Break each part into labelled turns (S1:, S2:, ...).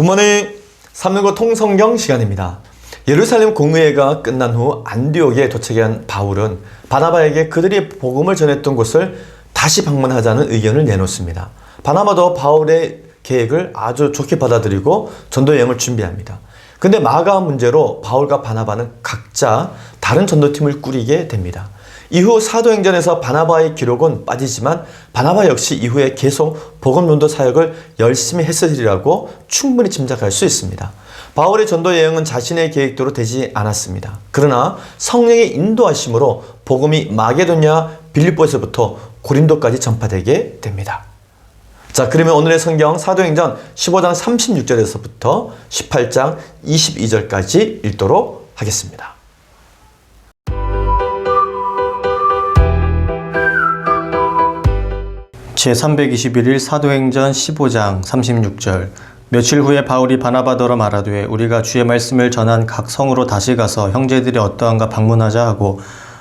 S1: 굿모닝 365 통성경 시간입니다. 예루살렘 공의회가 끝난 후 안디옥에 도착한 바울은 바나바에게 그들이 복음을 전했던 곳을 다시 방문하자는 의견을 내놓습니다. 바나바도 바울의 계획을 아주 좋게 받아들이고 전도 여행을 준비합니다. 근데 마가 문제로 바울과 바나바는 각자 다른 전도팀을 꾸리게 됩니다. 이후 사도행전에서 바나바의 기록은 빠지지만 바나바 역시 이후에 계속 복음전도 사역을 열심히 했으리라고 충분히 짐작할 수 있습니다. 바울의 전도 여행은 자신의 계획대로 되지 않았습니다. 그러나 성령의 인도하심으로 복음이 마게도냐 빌립보에서부터 고린도까지 전파되게 됩니다. 자, 그러면 오늘의 성경 사도행전 15장 36절에서부터 18장 22절까지 읽도록 하겠습니다.
S2: 제321일 사도행전 15장 36절. 며칠 후에 바울이 바나바더러 말하되 우리가 주의 말씀을 전한 각 성으로 다시 가서 형제들이 어떠한가 방문하자 하고,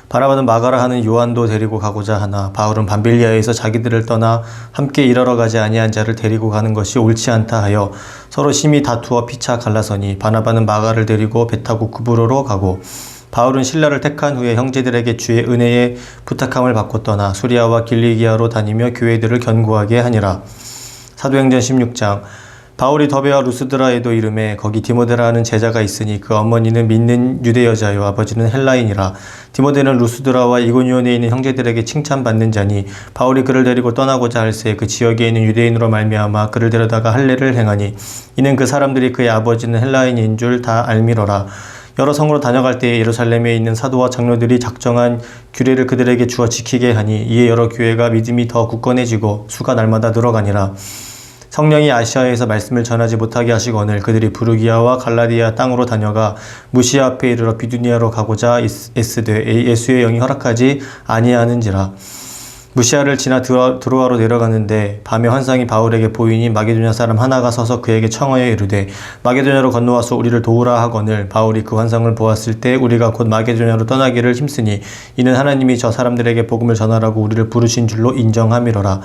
S2: 바나바는 마가라 하는 요한도 데리고 가고자 하나 바울은 밤빌리아에서 자기들을 떠나 함께 일하러 가지 아니한 자를 데리고 가는 것이 옳지 않다 하여 서로 심히 다투어 피차 갈라서니, 바나바는 마가를 데리고 배 타고 구브로로 가고 바울은 실라를 택한 후에 형제들에게 주의 은혜에 부탁함을 받고 떠나 수리아와 길리기아로 다니며 교회들을 견고하게 하니라. 사도행전 16장. 바울이 더베와 루스드라에도 이름에 거기 디모데라 하는 제자가 있으니 그 어머니는 믿는 유대 여자요 아버지는 헬라인이라. 디모데는 루스드라와 이고니온에 있는 형제들에게 칭찬받는 자니, 바울이 그를 데리고 떠나고자 할새 그 지역에 있는 유대인으로 말미암아 그를 데려다가 할례를 행하니, 이는 그 사람들이 그의 아버지는 헬라인인 줄 다 알미러라. 여러 성으로 다녀갈 때에 예루살렘에 있는 사도와 장로들이 작정한 규례를 그들에게 주어 지키게 하니, 이에 여러 교회가 믿음이 더 굳건해지고 수가 날마다 늘어가니라. 성령이 아시아에서 말씀을 전하지 못하게 하시거늘 그들이 부르기아와 갈라디아 땅으로 다녀가 무시아 앞에 이르러 비두니아로 가고자 애쓰되 예수의 영이 허락하지 아니하는지라. 무시아를 지나 드로아로 내려가는데 밤에 환상이 바울에게 보이니 마게도냐 사람 하나가 서서 그에게 청하여 이르되 마게도냐로 건너와서 우리를 도우라 하거늘, 바울이 그 환상을 보았을 때 우리가 곧 마게도냐로 떠나기를 힘쓰니 이는 하나님이 저 사람들에게 복음을 전하라고 우리를 부르신 줄로 인정함이로라.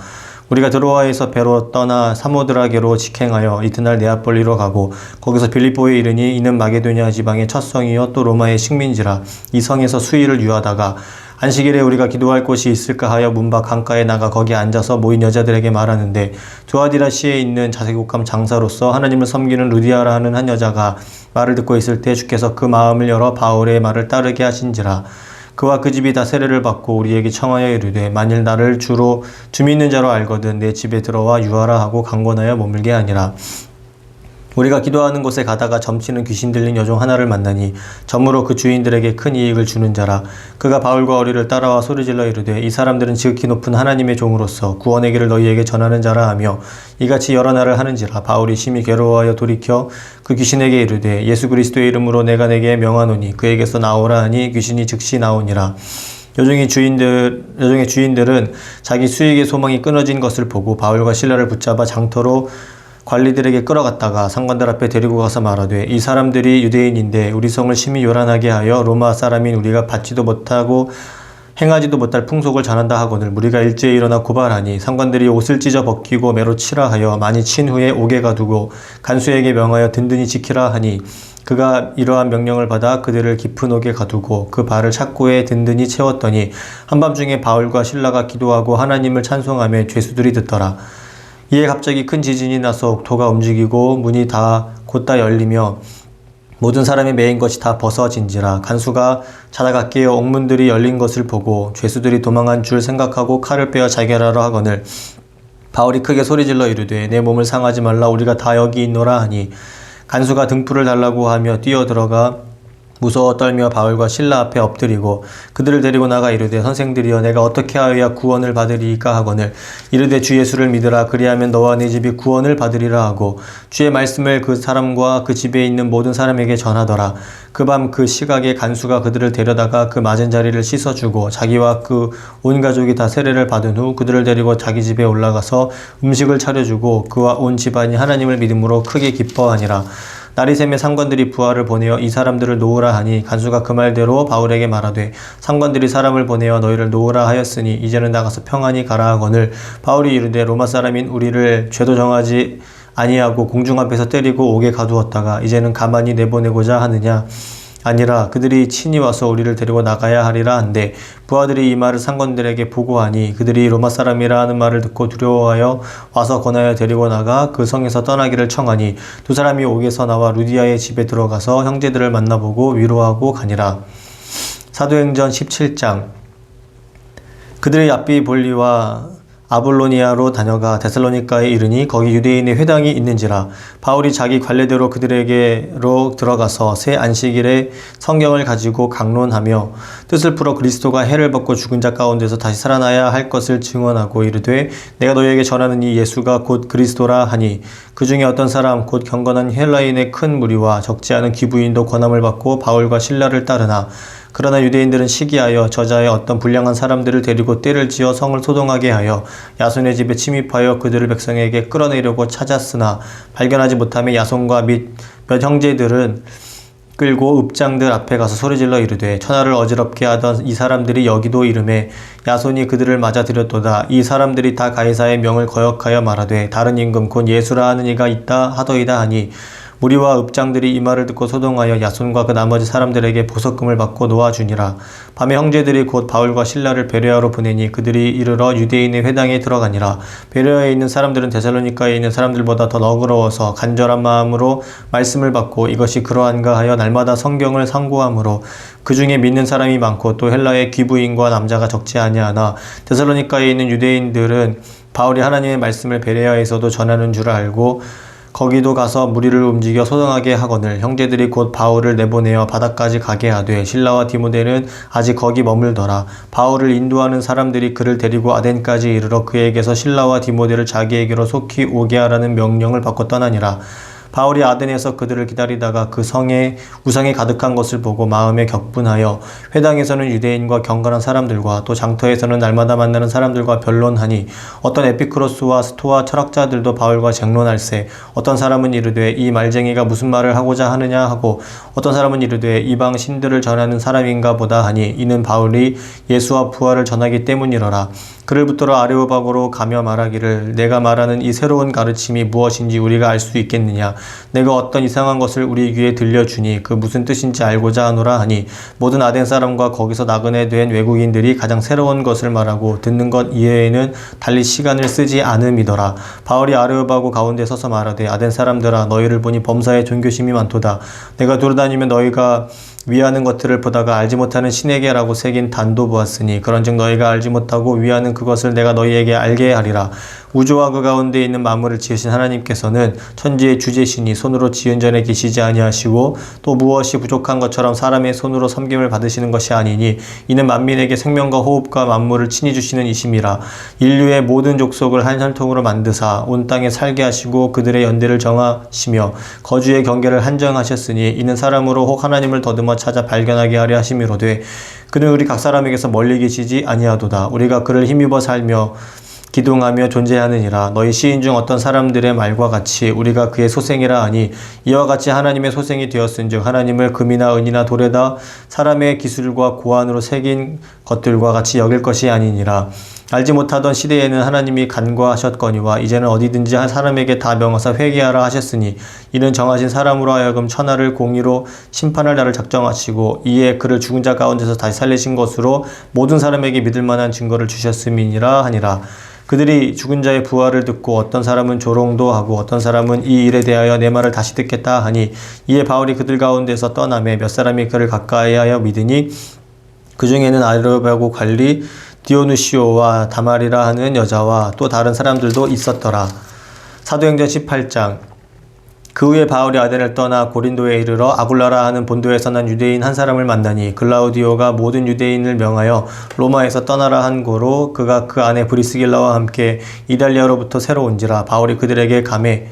S2: 우리가 드로아에서 배로 떠나 사모드라게로 직행하여 이튿날 네아폴리로 가고 거기서 빌립보에 이르니 이는 마게도냐 지방의 첫 성이요 또 로마의 식민지라. 이 성에서 수일을 유하다가 안식일에 우리가 기도할 곳이 있을까 하여 문 밖 강가에 나가 거기 앉아서 모인 여자들에게 말하는데, 두아디라시에 있는 자색옥감 장사로서 하나님을 섬기는 루디아라 하는 한 여자가 말을 듣고 있을 때 주께서 그 마음을 열어 바울의 말을 따르게 하신지라. 그와 그 집이 다 세례를 받고 우리에게 청하여 이르되 만일 나를 주로 주 믿는 자로 알거든 내 집에 들어와 유하라 하고 강권하여 머물게 하니라. 우리가 기도하는 곳에 가다가 점치는 귀신 들린 여종 하나를 만나니 점으로 그 주인들에게 큰 이익을 주는 자라. 그가 바울과 우리를 따라와 소리질러 이르되 이 사람들은 지극히 높은 하나님의 종으로서 구원의 길을 너희에게 전하는 자라 하며 이같이 여러 날을 하는지라. 바울이 심히 괴로워하여 돌이켜 그 귀신에게 이르되 예수 그리스도의 이름으로 내가 내게 명하노니 그에게서 나오라 하니 귀신이 즉시 나오니라. 여종의 주인들은 자기 수익의 소망이 끊어진 것을 보고 바울과 실라를 붙잡아 장터로 관리들에게 끌어갔다가 상관들 앞에 데리고 가서 말하되 이 사람들이 유대인인데 우리 성을 심히 요란하게 하여 로마 사람인 우리가 받지도 못하고 행하지도 못할 풍속을 전한다 하거늘 우리가 일제히 일어나 고발하니, 상관들이 옷을 찢어 벗기고 매로 치라 하여 많이 친 후에 옥에 가두고 간수에게 명하여 든든히 지키라 하니, 그가 이러한 명령을 받아 그들을 깊은 옥에 가두고 그 발을 착고에 든든히 채웠더니 한밤중에 바울과 실라가 기도하고 하나님을 찬송하며 죄수들이 듣더라. 이에 갑자기 큰 지진이 나서 옥토가 움직이고 문이 다 곧다 열리며 모든 사람이 매인 것이 다 벗어진지라. 간수가 자다가 깨어 옥문들이 열린 것을 보고 죄수들이 도망한 줄 생각하고 칼을 빼어 자결하러 하거늘 바울이 크게 소리질러 이르되 내 몸을 상하지 말라 우리가 다 여기 있노라 하니, 간수가 등불을 달라고 하며 뛰어들어가 무서워 떨며 바울과 실라 앞에 엎드리고 그들을 데리고 나가 이르되 선생들이여 내가 어떻게 하여야 구원을 받으리이까 하거늘 이르되 주 예수를 믿으라 그리하면 너와 네 집이 구원을 받으리라 하고 주의 말씀을 그 사람과 그 집에 있는 모든 사람에게 전하더라. 그 밤 그 시각에 간수가 그들을 데려다가 그 맞은 자리를 씻어주고 자기와 그 온 가족이 다 세례를 받은 후 그들을 데리고 자기 집에 올라가서 음식을 차려주고 그와 온 집안이 하나님을 믿음으로 크게 기뻐하니라. 날이 새매 상관들이 부하를 보내어 이 사람들을 놓으라 하니, 간수가 그 말대로 바울에게 말하되 상관들이 사람을 보내어 너희를 놓으라 하였으니 이제는 나가서 평안히 가라 하거늘 바울이 이르되 로마 사람인 우리를 죄도 정하지 아니하고 공중 앞에서 때리고 옥에 가두었다가 이제는 가만히 내보내고자 하느냐? 아니라 그들이 친히 와서 우리를 데리고 나가야 하리라 한데 부하들이 이 말을 상관들에게 보고하니 그들이 로마 사람이라 하는 말을 듣고 두려워하여 와서 권하여 데리고 나가 그 성에서 떠나기를 청하니 두 사람이 옥에서 나와 루디아의 집에 들어가서 형제들을 만나보고 위로하고 가니라. 사도행전 17장. 그들이 앞비 볼리와 아볼로니아로 다녀가 데살로니가에 이르니 거기 유대인의 회당이 있는지라. 바울이 자기 관례대로 그들에게로 들어가서 새 안식일에 성경을 가지고 강론하며 뜻을 풀어 그리스도가 해를 벗고 죽은 자 가운데서 다시 살아나야 할 것을 증언하고 이르되 내가 너희에게 전하는 이 예수가 곧 그리스도라 하니 그 중에 어떤 사람 곧 경건한 헬라인의 큰 무리와 적지 않은 귀부인도 권함을 받고 바울과 실라를 따르나 그러나 유대인들은 시기하여 저자의 어떤 불량한 사람들을 데리고 떼를 지어 성을 소동하게 하여 야손의 집에 침입하여 그들을 백성에게 끌어내려고 찾았으나 발견하지 못하며 야손과 및 몇 형제들은 끌고 읍장들 앞에 가서 소리질러 이르되 천하를 어지럽게 하던 이 사람들이 여기도 이르매 야손이 그들을 맞아들였도다. 이 사람들이 다 가이사의 명을 거역하여 말하되 다른 임금 곧 예수라 하는 이가 있다 하더이다 하니 무리와 읍장들이 이 말을 듣고 소동하여 야손과 그 나머지 사람들에게 보석금을 받고 놓아주니라. 밤에 형제들이 곧 바울과 실라를 베레아로 보내니 그들이 이르러 유대인의 회당에 들어가니라. 베레아에 있는 사람들은 데살로니가에 있는 사람들보다 더 너그러워서 간절한 마음으로 말씀을 받고 이것이 그러한가 하여 날마다 성경을 상고하므로 그 중에 믿는 사람이 많고 또 헬라의 귀부인과 남자가 적지 아니하나 데살로니가에 있는 유대인들은 바울이 하나님의 말씀을 베레아에서도 전하는 줄 알고 거기도 가서 무리를 움직여 소동하게 하거늘 형제들이 곧 바울을 내보내어 바다까지 가게 하되 실라와 디모데는 아직 거기 머물더라. 바울을 인도하는 사람들이 그를 데리고 아덴까지 이르러 그에게서 실라와 디모데를 자기에게로 속히 오게 하라는 명령을 받고 떠나니라. 바울이 아덴에서 그들을 기다리다가 그 성에 우상이 가득한 것을 보고 마음에 격분하여 회당에서는 유대인과 경건한 사람들과 또 장터에서는 날마다 만나는 사람들과 변론하니 어떤 에피크로스와 스토아 철학자들도 바울과 쟁론할세 어떤 사람은 이르되 이 말쟁이가 무슨 말을 하고자 하느냐 하고 어떤 사람은 이르되 이방 신들을 전하는 사람인가 보다 하니 이는 바울이 예수와 부활을 전하기 때문이러라. 그를 붙들어 아레오박으로 가며 말하기를 내가 말하는 이 새로운 가르침이 무엇인지 우리가 알 수 있겠느냐. 내가 어떤 이상한 것을 우리 귀에 들려주니 그 무슨 뜻인지 알고자 하노라 하니 모든 아덴 사람과 거기서 나그네 된 외국인들이 가장 새로운 것을 말하고 듣는 것 이외에는 달리 시간을 쓰지 않음이더라. 바울이 아레오바고 가운데 서서 말하되 아덴 사람들아 너희를 보니 범사에 존교심이 많도다. 내가 돌아다니며 너희가 위하는 것들을 보다가 알지 못하는 신에게라고 새긴 단도 보았으니 그런즉 너희가 알지 못하고 위하는 그것을 내가 너희에게 알게 하리라. 우주와 그 가운데 있는 만물을 지으신 하나님께서는 천지의 주제시니 손으로 지은 전에 계시지 아니하시고 또 무엇이 부족한 것처럼 사람의 손으로 섬김을 받으시는 것이 아니니 이는 만민에게 생명과 호흡과 만물을 친히 주시는 이심이라. 인류의 모든 족속을 한 혈통으로 만드사 온 땅에 살게 하시고 그들의 연대를 정하시며 거주의 경계를 한정하셨으니 이는 사람으로 혹 하나님을 더듬어 찾아 발견하게 하려 하심이로되 그는 우리 각 사람에게서 멀리 계시지 아니하도다. 우리가 그를 힘입어 살며 기둥하며 존재하느니라. 너희 시인 중 어떤 사람들의 말과 같이 우리가 그의 소생이라 하니 이와 같이 하나님의 소생이 되었은즉 하나님을 금이나 은이나 돌에다 사람의 기술과 고안으로 새긴 것들과 같이 여길 것이 아니니라. 알지 못하던 시대에는 하나님이 간과하셨거니와 이제는 어디든지 한 사람에게 다 명하사 회개하라 하셨으니 이는 정하신 사람으로 하여금 천하를 공의로 심판할 날을 작정하시고 이에 그를 죽은 자 가운데서 다시 살리신 것으로 모든 사람에게 믿을 만한 증거를 주셨음이니라 하니라. 그들이 죽은 자의 부활을 듣고 어떤 사람은 조롱도 하고 어떤 사람은 이 일에 대하여 내 말을 다시 듣겠다 하니 이에 바울이 그들 가운데서 떠나매 몇 사람이 그를 가까이하여 믿으니 그 중에는 아르바고 관리 디오누시오와 다말이라 하는 여자와 또 다른 사람들도 있었더라. 사도행전 18장. 그 후에 바울이 아덴을 떠나 고린도에 이르러 아굴라라 하는 본도에서 난 유대인 한 사람을 만나니 글라우디오가 모든 유대인을 명하여 로마에서 떠나라 한 고로 그가 그 안에 브리스길라와 함께 이달리아로부터 새로 온지라. 바울이 그들에게 가매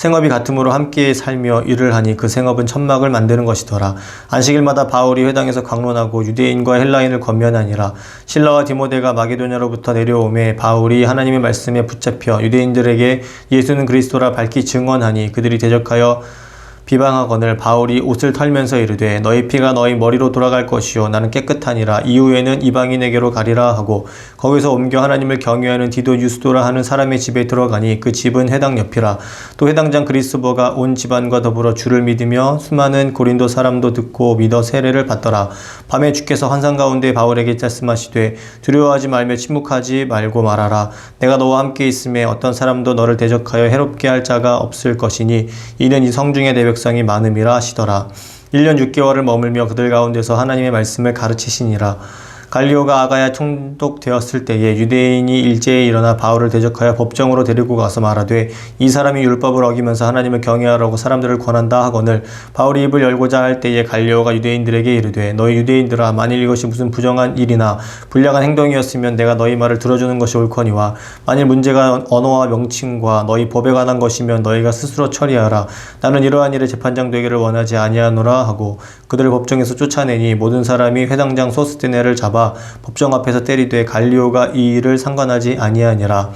S2: 생업이 같음으로 함께 살며 일을 하니 그 생업은 천막을 만드는 것이더라. 안식일마다 바울이 회당에서 강론하고 유대인과 헬라인을 권면하니라. 실라와 디모데가 마게도냐로부터 내려오매 바울이 하나님의 말씀에 붙잡혀 유대인들에게 예수는 그리스도라 밝히 증언하니 그들이 대적하여 비방하거늘 바울이 옷을 털면서 이르되 너희 피가 너희 머리로 돌아갈 것이요 나는 깨끗하니라. 이후에는 이방인에게로 가리라 하고 거기서 옮겨 하나님을 경외하는 디도 유스도라 하는 사람의 집에 들어가니 그 집은 회당 옆이라. 또 회당장 그리스보가 온 집안과 더불어 주를 믿으며 수많은 고린도 사람도 듣고 믿어 세례를 받더라. 밤에 주께서 환상 가운데 바울에게 말씀하시되 두려워하지 말며 침묵하지 말고 말하라. 내가 너와 함께 있음에 어떤 사람도 너를 대적하여 해롭게 할 자가 없을 것이니 이는 이 성중에 내 백성이 많음이라 하시더라. 1년 6개월을 머물며 그들 가운데서 하나님의 말씀을 가르치시니라. 갈리오가 아가야 총독되었을 때에 유대인이 일제에 일어나 바울을 대적하여 법정으로 데리고 가서 말하되 이 사람이 율법을 어기면서 하나님을 경외하라고 사람들을 권한다 하거늘 바울이 입을 열고자 할 때에 갈리오가 유대인들에게 이르되 너희 유대인들아 만일 이것이 무슨 부정한 일이나 불량한 행동이었으면 내가 너희 말을 들어주는 것이 옳거니와 만일 문제가 언어와 명칭과 너희 법에 관한 것이면 너희가 스스로 처리하라. 나는 이러한 일에 재판장 되기를 원하지 아니하노라 하고 그들을 법정에서 쫓아내니 모든 사람이 회당장 소스테네를 잡아 법정 앞에서 때리되 갈리오가 이 일을 상관하지 아니하니라.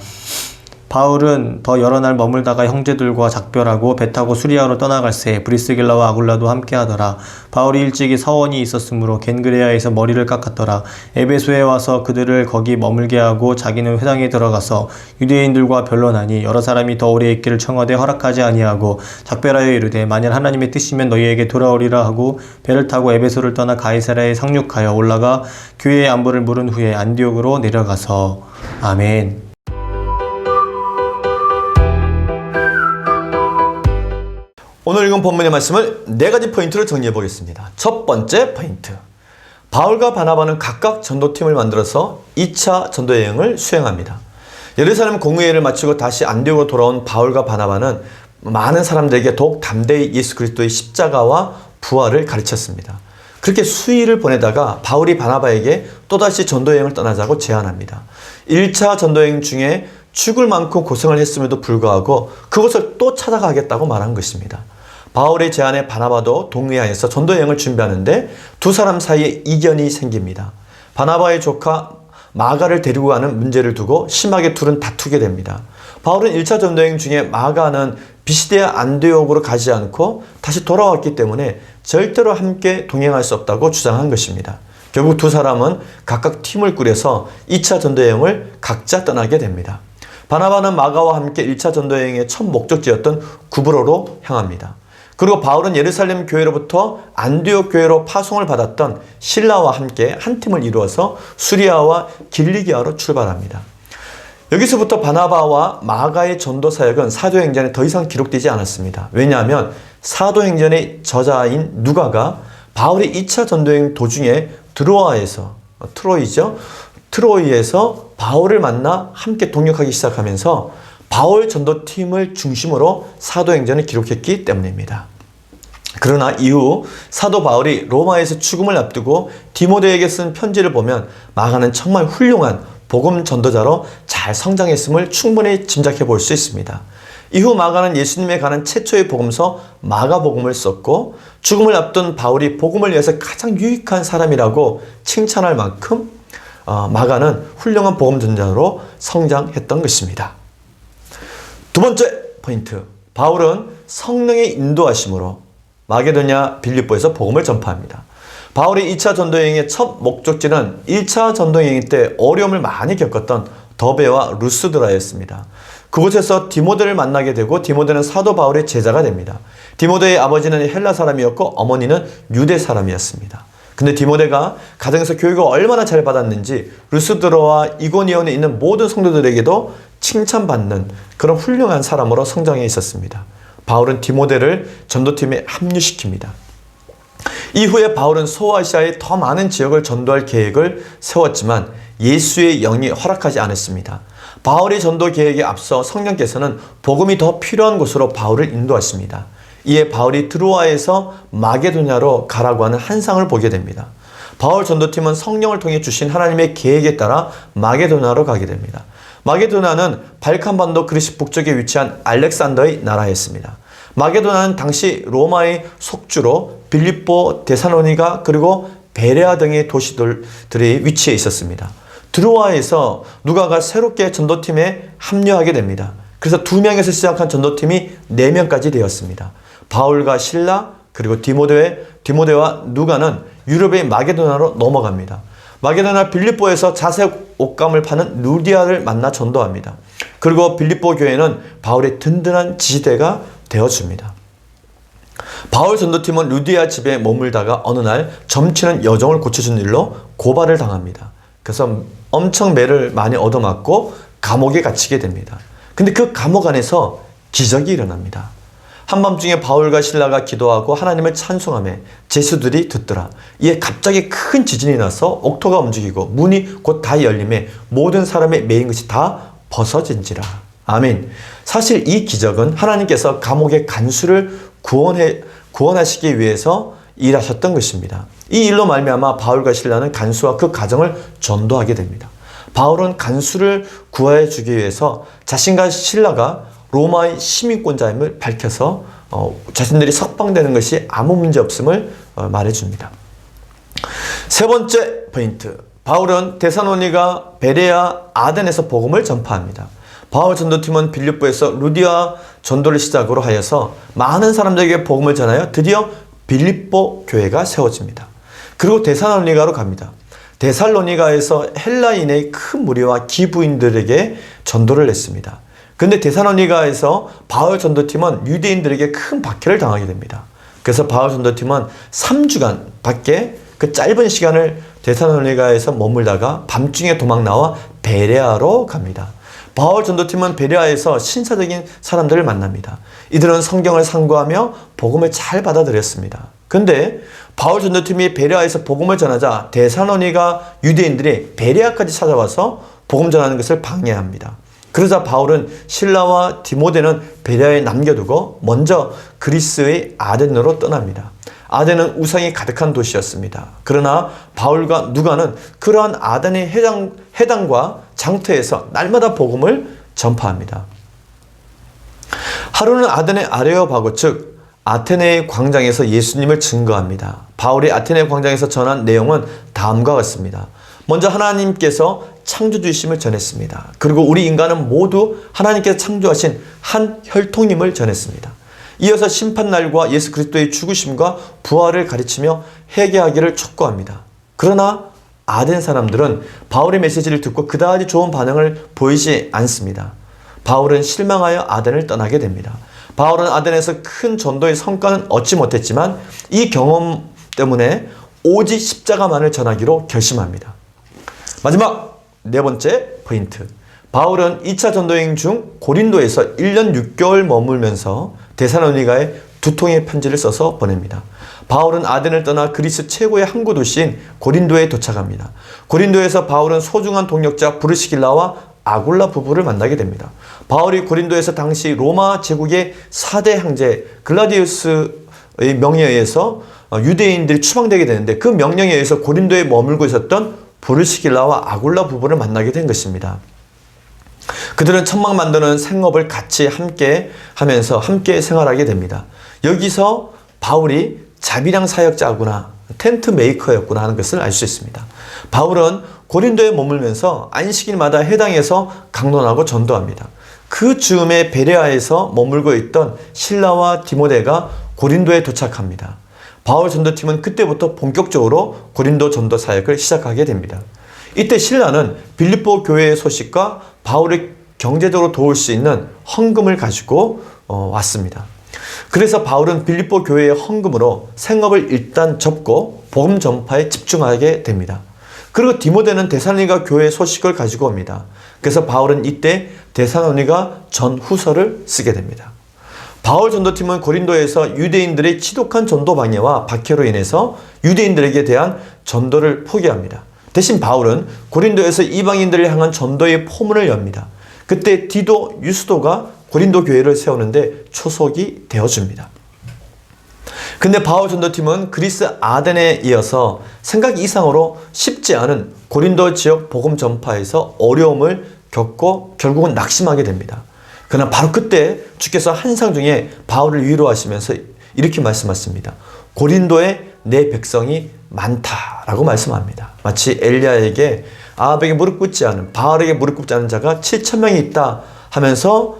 S2: 바울은 더 여러 날 머물다가 형제들과 작별하고 배 타고 수리아로 떠나갈새 브리스길라와 아굴라도 함께하더라. 바울이 일찍이 서원이 있었으므로 겐그레아에서 머리를 깎았더라. 에베소에 와서 그들을 거기 머물게 하고 자기는 회당에 들어가서 유대인들과 변론하니 여러 사람이 더 오래 있기를 청하되 허락하지 아니하고 작별하여 이르되 만일 하나님의 뜻이면 너희에게 돌아오리라 하고 배를 타고 에베소를 떠나 가이사랴에 상륙하여 올라가 교회의 안부를 물은 후에 안디옥으로 내려가서 아멘.
S1: 오늘 읽은 본문의 말씀을 네 가지 포인트로 정리해 보겠습니다. 첫 번째 포인트. 바울과 바나바는 각각 전도팀을 만들어서 2차 전도 여행을 수행합니다. 예루살렘 공의회를 마치고 다시 안디옥으로 돌아온 바울과 바나바는 많은 사람들에게 더욱 담대히 예수 그리스도의 십자가와 부활을 가르쳤습니다. 그렇게 수일을 보내다가 바울이 바나바에게 또다시 전도 여행을 떠나자고 제안합니다. 1차 전도 여행 중에 죽을 만큼 고생을 했음에도 불구하고 그곳을 또 찾아가겠다고 말한 것입니다. 바울의 제안에 바나바도 동의하여서 전도여행을 준비하는데 두 사람 사이에 이견이 생깁니다. 바나바의 조카 마가를 데리고 가는 문제를 두고 심하게 둘은 다투게 됩니다. 바울은 1차 전도여행 중에 마가는 비시디아 안디옥으로 가지 않고 다시 돌아왔기 때문에 절대로 함께 동행할 수 없다고 주장한 것입니다. 결국 두 사람은 각각 팀을 꾸려서 2차 전도여행을 각자 떠나게 됩니다. 바나바는 마가와 함께 1차 전도여행의 첫 목적지였던 구브로로 향합니다. 그리고 바울은 예루살렘 교회로부터 안디옥 교회로 파송을 받았던 실라와 함께 한 팀을 이루어서 수리아와 길리기아로 출발합니다. 여기서부터 바나바와 마가의 전도 사역은 사도행전에 더 이상 기록되지 않았습니다. 왜냐하면 사도행전의 저자인 누가가 바울이 2차 전도여행 도중에 트로이에서 바울을 만나 함께 동역하기 시작하면서 바울 전도팀을 중심으로 사도행전을 기록했기 때문입니다. 그러나 이후 사도 바울이 로마에서 죽음을 앞두고 디모데에게 쓴 편지를 보면 마가는 정말 훌륭한 복음 전도자로 잘 성장했음을 충분히 짐작해 볼 수 있습니다. 이후 마가는 예수님에 관한 최초의 복음서 마가복음을 썼고 죽음을 앞둔 바울이 복음을 위해서 가장 유익한 사람이라고 칭찬할 만큼 마가는 훌륭한 복음 전도자로 성장했던 것입니다. 두 번째 포인트. 바울은 성령의 인도하심으로 마게도냐 빌립보에서 복음을 전파합니다. 바울이 2차 전도여행의 첫 목적지는 1차 전도여행 때 어려움을 많이 겪었던 더베와 루스드라였습니다. 그곳에서 디모데를 만나게 되고 디모데는 사도 바울의 제자가 됩니다. 디모데의 아버지는 헬라 사람이었고 어머니는 유대 사람이었습니다. 근데 디모데가 가정에서 교육을 얼마나 잘 받았는지 루스드라와 이고니온에 있는 모든 성도들에게도 칭찬받는 그런 훌륭한 사람으로 성장해 있었습니다. 바울은 디모데를 전도팀에 합류시킵니다. 이후에 바울은 소아시아의 더 많은 지역을 전도할 계획을 세웠지만 예수의 영이 허락하지 않았습니다. 바울의 전도 계획에 앞서 성령께서는 복음이 더 필요한 곳으로 바울을 인도하십니다. 이에 바울이 드로아에서 마게도냐로 가라고 하는 환상을 보게 됩니다. 바울 전도팀은 성령을 통해 주신 하나님의 계획에 따라 마게도냐로 가게 됩니다. 마게도냐는 발칸반도 그리스 북쪽에 위치한 알렉산더의 나라였습니다. 마게도냐는 당시 로마의 속주로 빌립보, 데살로니가 그리고 베레아 등의 도시들이 위치해 있었습니다. 드로아에서 누가가 새롭게 전도팀에 합류하게 됩니다. 그래서 2명에서 시작한 전도팀이 4명까지 되었습니다. 바울과 실라 그리고 디모데와 누가는 유럽의 마게도나로 넘어갑니다. 마게도나 빌립보에서 자색 옷감을 파는 루디아를 만나 전도합니다. 그리고 빌립보 교회는 바울의 든든한 지지대가 되어줍니다. 바울 전도팀은 루디아 집에 머물다가 어느 날 점치는 여종을 고쳐준 일로 고발을 당합니다. 그래서 엄청 매를 많이 얻어맞고 감옥에 갇히게 됩니다. 근데 그 감옥 안에서 기적이 일어납니다. 한밤중에 바울과 실라가 기도하고 하나님을 찬송하며 제수들이 듣더라. 이에 갑자기 큰 지진이 나서 옥토가 움직이고 문이 곧 다 열림에 모든 사람의 매인 것이 다 벗어진지라. 아멘. 사실 이 기적은 하나님께서 감옥의 간수를 구원하시기 위해서 일하셨던 것입니다. 이 일로 말미암아 바울과 실라는 간수와 그 가정을 전도하게 됩니다. 바울은 간수를 구하여 주기 위해서 자신과 실라가 로마의 시민권자임을 밝혀서 자신들이 석방되는 것이 아무 문제 없음을 말해줍니다. 세 번째 포인트. 바울은 데살로니가, 베레아, 아덴에서 복음을 전파합니다. 바울 전도팀은 빌립보에서 루디아 전도를 시작으로 하여서 많은 사람들에게 복음을 전하여 드디어 빌립보 교회가 세워집니다. 그리고 데살로니가로 갑니다. 데살로니가에서 헬라인의 큰 무리와 기부인들에게 전도를 했습니다. 근데 데살로니가에서 바울 전도팀은 유대인들에게 큰 박해를 당하게 됩니다. 그래서 바울 전도팀은 3주간 밖에 그 짧은 시간을 데살로니가에서 머물다가 밤중에 도망 나와 베레아로 갑니다. 바울 전도팀은 베레아에서 신사적인 사람들을 만납니다. 이들은 성경을 상고하며 복음을 잘 받아들였습니다. 근데 바울 전도팀이 베레아에서 복음을 전하자 데살로니가 유대인들이 베레아까지 찾아와서 복음 전하는 것을 방해합니다. 그러자 바울은 실라와 디모데는 베레아에 남겨두고 먼저 그리스의 아덴으로 떠납니다. 아덴은 우상이 가득한 도시였습니다. 그러나 바울과 누가는 그러한 아덴의 해당과 장터에서 날마다 복음을 전파합니다. 하루는 아덴의 아레오바고 즉 아테네의 광장에서 예수님을 증거합니다. 바울이 아테네 광장에서 전한 내용은 다음과 같습니다. 먼저 하나님께서 창조주이심을 전했습니다. 그리고 우리 인간은 모두 하나님께서 창조하신 한 혈통임을 전했습니다. 이어서 심판날과 예수 그리스도의 죽으심과 부활을 가르치며 회개하기를 촉구합니다. 그러나 아덴 사람들은 바울의 메시지를 듣고 그다지 좋은 반응을 보이지 않습니다. 바울은 실망하여 아덴을 떠나게 됩니다. 바울은 아덴에서 큰 전도의 성과는 얻지 못했지만 이 경험 때문에 오직 십자가만을 전하기로 결심합니다. 마지막 네 번째 포인트. 바울은 2차 전도여행 중 고린도에서 1년 6개월 머물면서 데살로니가에 2통의 편지를 써서 보냅니다. 바울은 아덴을 떠나 그리스 최고의 항구 도시인 고린도에 도착합니다. 고린도에서 바울은 소중한 동역자 브르시길라와 아굴라 부부를 만나게 됩니다. 바울이 고린도에서 당시 로마 제국의 4대 황제 글라디우스의 명령에 의해서 유대인들이 추방되게 되는데 그 명령에 의해서 고린도에 머물고 있었던 브르시길라와 아굴라 부부를 만나게 된 것입니다. 그들은 천막 만드는 생업을 같이 함께 하면서 함께 생활하게 됩니다. 여기서 바울이 자비랑 사역자구나, 텐트 메이커였구나 하는 것을 알 수 있습니다. 바울은 고린도에 머물면서 안식일마다 해당에서 강론하고 전도합니다. 그 즈음에 베레아에서 머물고 있던 실라와 디모데가 고린도에 도착합니다. 바울 전도팀은 그때부터 본격적으로 고린도 전도 사역을 시작하게 됩니다. 이때 실라는 빌립보 교회의 소식과 바울을 경제적으로 도울 수 있는 헌금을 가지고 왔습니다. 그래서 바울은 빌립보 교회의 헌금으로 생업을 일단 접고 복음 전파에 집중하게 됩니다. 그리고 디모데는 데살로니가 교회의 소식을 가지고 옵니다. 그래서 바울은 이때 데살로니가 전후서를 쓰게 됩니다. 바울 전도팀은 고린도에서 유대인들의 지독한 전도 방해와 박해로 인해서 유대인들에게 대한 전도를 포기합니다. 대신 바울은 고린도에서 이방인들을 향한 전도의 포문을 엽니다. 그때 디도, 유스도가 고린도 교회를 세우는데 초석이 되어줍니다. 근데 바울 전도팀은 그리스 아덴에 이어서 생각 이상으로 쉽지 않은 고린도 지역 복음 전파에서 어려움을 겪고 결국은 낙심하게 됩니다. 그러나 바로 그때 주께서 환상 중에 바울을 위로하시면서 이렇게 말씀하십니다. 고린도에 내 백성이 많다라고 말씀합니다. 마치 엘리야에게 아합에게 무릎 꿇지 않은, 바알에게 무릎 꿇지 않은 자가 7,000명이 있다 하면서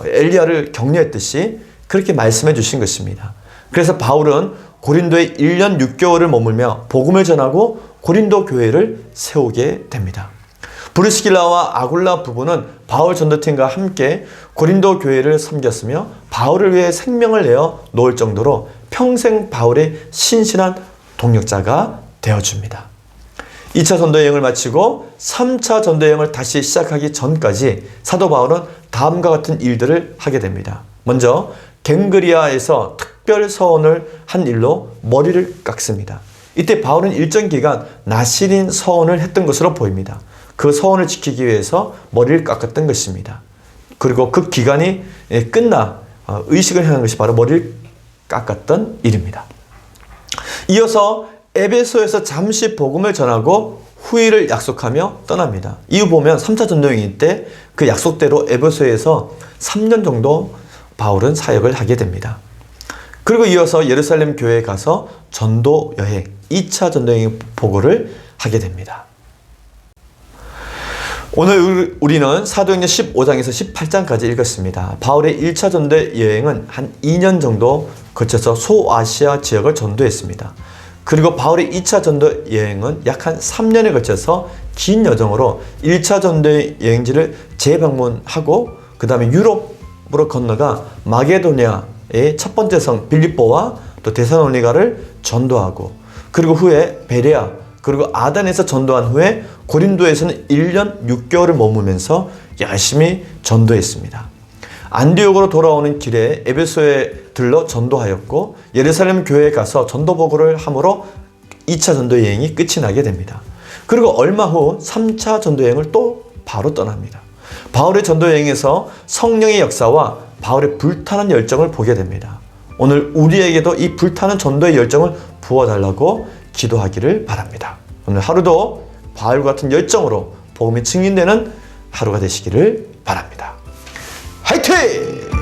S1: 엘리야를 격려했듯이 그렇게 말씀해 주신 것입니다. 그래서 바울은 고린도에 1년 6개월을 머물며 복음을 전하고 고린도 교회를 세우게 됩니다. 브리스길라와 아굴라 부부는 바울 전도팀과 함께 고린도 교회를 섬겼으며 바울을 위해 생명을 내어 놓을 정도로 평생 바울의 신실한 동력자가 되어줍니다. 2차 전도여행을 마치고 3차 전도여행을 다시 시작하기 전까지 사도 바울은 다음과 같은 일들을 하게 됩니다. 먼저 갱그리아에서 특별 서원을 한 일로 머리를 깎습니다. 이때 바울은 일정 기간 나시린 서원을 했던 것으로 보입니다. 그 서원을 지키기 위해서 머리를 깎았던 것입니다. 그리고 그 기간이 끝나 의식을 하는 것이 바로 머리를 깎았던 일입니다. 이어서 에베소에서 잠시 복음을 전하고 후일을 약속하며 떠납니다. 이후 보면 3차 전도여행 때 그 약속대로 에베소에서 3년 정도 바울은 사역을 하게 됩니다. 그리고 이어서 예루살렘 교회에 가서 전도 여행, 2차 전도여행 보고를 하게 됩니다. 오늘 우리는 사도행전 15장에서 18장까지 읽었습니다. 바울의 1차 전도 여행은 한 2년 정도 거쳐서 소아시아 지역을 전도했습니다. 그리고 바울의 2차 전도 여행은 약 한 3년에 걸쳐서 긴 여정으로 1차 전도 여행지를 재방문하고 그 다음에 유럽으로 건너가 마게도니아의 첫 번째 성 빌립보와 또 데살로니가를 전도하고 그리고 후에 베레아 그리고 아단에서 전도한 후에 고린도에서는 1년 6개월을 머무면서 열심히 전도했습니다. 안디옥으로 돌아오는 길에 에베소에 들러 전도하였고 예루살렘 교회에 가서 전도 보고를 함으로 2차 전도 여행이 끝이 나게 됩니다. 그리고 얼마 후 3차 전도 여행을 또 바로 떠납니다. 바울의 전도 여행에서 성령의 역사와 바울의 불타는 열정을 보게 됩니다. 오늘 우리에게도 이 불타는 전도의 열정을 부어달라고 기도하기를 바랍니다. 오늘 하루도 바울과 같은 열정으로 복음이 증인되는 하루가 되시기를 바랍니다. 화이팅!